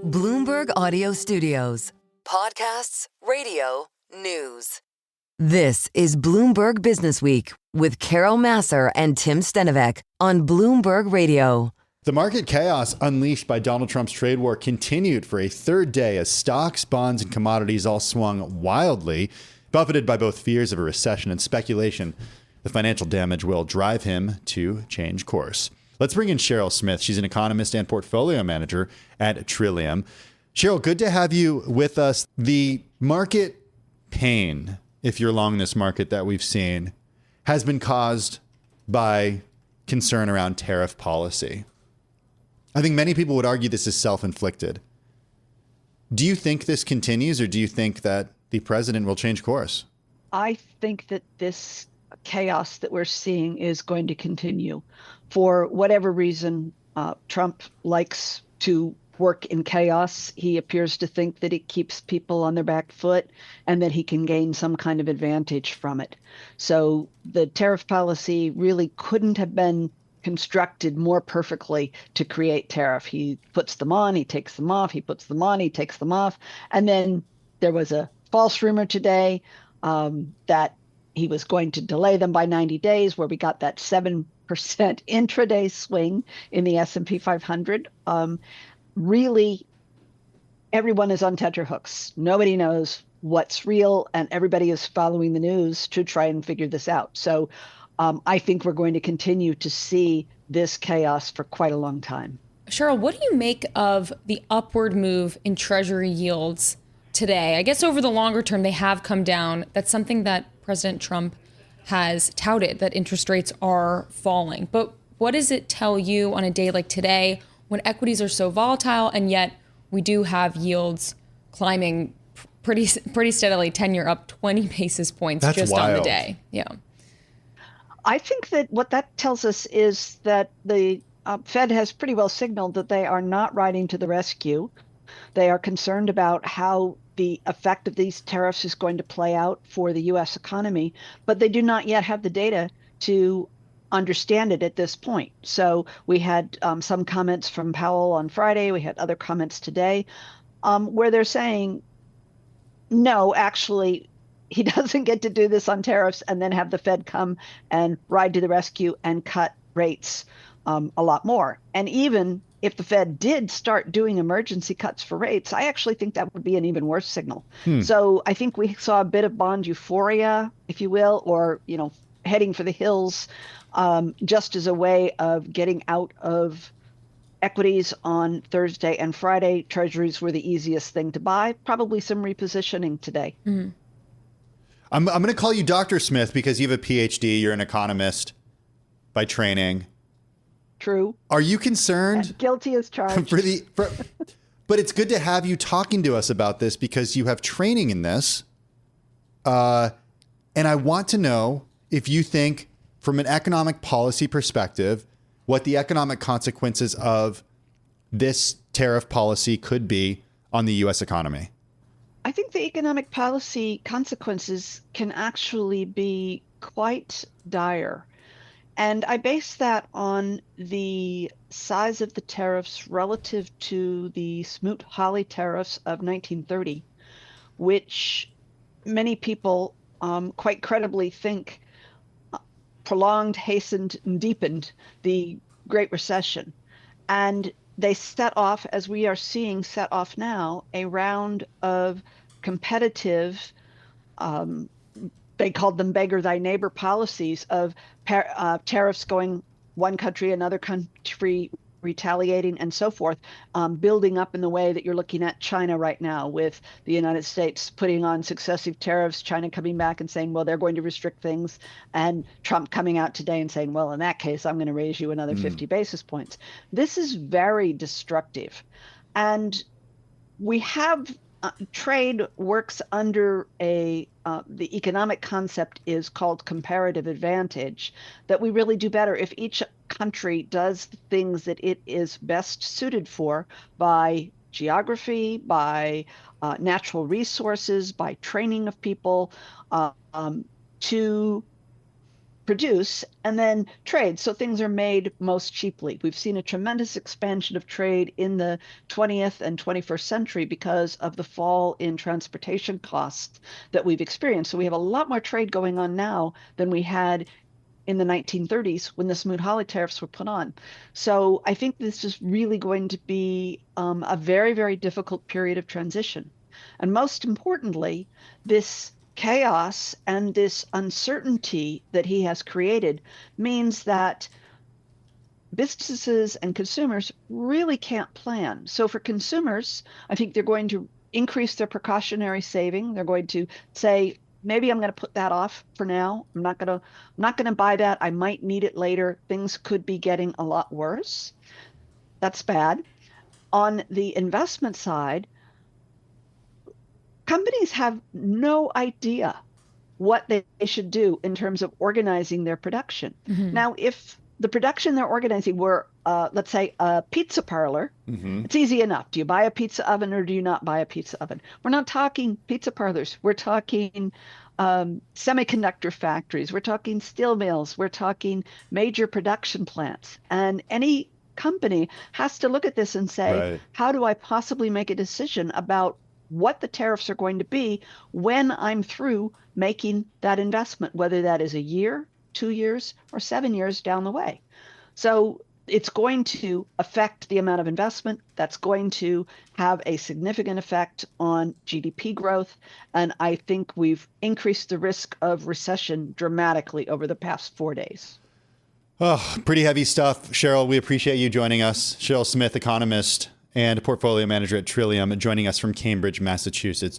Bloomberg Audio Studios. Podcasts, radio, news. This is Bloomberg Businessweek with Cheryl Massar and Tim Stenovec on Bloomberg Radio. The market chaos unleashed by Donald Trump's trade war continued for a third day as stocks, bonds, and commodities all swung wildly, buffeted by both fears of a recession and speculation the financial damage will drive him to change course. Let's bring in Cheryl Smith. She's an economist and portfolio manager at Trillium. Cheryl, good to have you with us. The market pain, if you're long this market that we've seen, has been caused by concern around tariff policy. I think many people would argue this is self-inflicted. Do you think this continues, or do you think that the president will change course? I think that this chaos that we're seeing is going to continue. For whatever reason, Trump likes to work in chaos. He appears to think that it keeps people on their back foot and that he can gain some kind of advantage from it. So the tariff policy really couldn't have been constructed more perfectly to create tariff. He puts them on, he takes them off, he puts them on, he takes them off. And then there was a false rumor today that he was going to delay them by 90 days, where we got that 7% intraday swing in the S&P 500. Really, everyone is on tenterhooks. Nobody knows what's real, and everybody is following the news to try and figure this out. So I think we're going to continue to see this chaos for quite a long time. Cheryl, what do you make of the upward move in Treasury yields today? I guess over the longer term, they have come down. That's something that President Trump has touted, that interest rates are falling. But what does it tell you on a day like today when equities are so volatile and yet we do have yields climbing pretty steadily, 10-year up 20 basis points? That's just wild. On the day? Yeah. I think that what that tells us is that the Fed has pretty well signaled that they are not riding to the rescue. They are concerned about how the effect of these tariffs is going to play out for the U.S. economy, but they do not yet have the data to understand it at this point. So we had some comments from Powell on Friday. We had other comments today where they're saying, no, actually, he doesn't get to do this on tariffs and then have the Fed come and ride to the rescue and cut rates a lot more. And even if the Fed did start doing emergency cuts for rates, I actually think that would be an even worse signal. So I think we saw a bit of bond euphoria, if you will, or, heading for the hills, just as a way of getting out of equities on Thursday and Friday. Treasuries were the easiest thing to buy, probably some repositioning today. Mm-hmm. I'm going to call you Dr. Smith because you have a PhD. You're an economist by training. True. Are you concerned? And guilty as charged. But it's good to have you talking to us about this because you have training in this. And I want to know if you think, from an economic policy perspective, what the economic consequences of this tariff policy could be on the U.S. economy. I think the economic policy consequences can actually be quite dire. And I base that on the size of the tariffs relative to the Smoot-Hawley tariffs of 1930, which many people quite credibly think prolonged, hastened, and deepened the Great Recession. And they set off, as we are seeing set off now, a round of competitive they called them beggar thy neighbor policies of tariffs going one country, another country retaliating, and so forth, building up in the way that you're looking at China right now, with the United States putting on successive tariffs, China coming back and saying, well, they're going to restrict things, and Trump coming out today and saying, well, in that case, I'm going to raise you another 50 basis points. This is very destructive. And we have trade works under the economic concept is called comparative advantage, that we really do better if each country does the things that it is best suited for by geography, by natural resources, by training of people to produce and then trade. So things are made most cheaply. We've seen a tremendous expansion of trade in the 20th and 21st century because of the fall in transportation costs that we've experienced. So we have a lot more trade going on now than we had in the 1930s when the Smoot-Hawley tariffs were put on. So I think this is really going to be a very, very difficult period of transition. And most importantly, this chaos and this uncertainty that he has created means that businesses and consumers really can't plan. So for consumers, I think they're going to increase their precautionary saving. They're going to say, maybe I'm going to put that off for now. I'm not going to buy that. I might need it later. Things could be getting a lot worse. That's bad. On the investment side, companies have no idea what they should do in terms of organizing their production. Now, if the production they're organizing were, let's say, a pizza parlor, it's easy enough. Do you buy a pizza oven or do you not buy a pizza oven? We're not talking pizza parlors. We're talking semiconductor factories. We're talking steel mills. We're talking major production plants. And any company has to look at this and say, how do I possibly make a decision about what the tariffs are going to be when I'm through making that investment, whether that is a year, 2 years, or 7 years down the way. So it's going to affect the amount of investment. That's going to have a significant effect on GDP growth. And I think we've increased the risk of recession dramatically over the past 4 days. Oh, pretty heavy stuff. Cheryl, we appreciate you joining us. Cheryl Smith, economist and portfolio manager at Trillium, joining us from Cambridge, Massachusetts.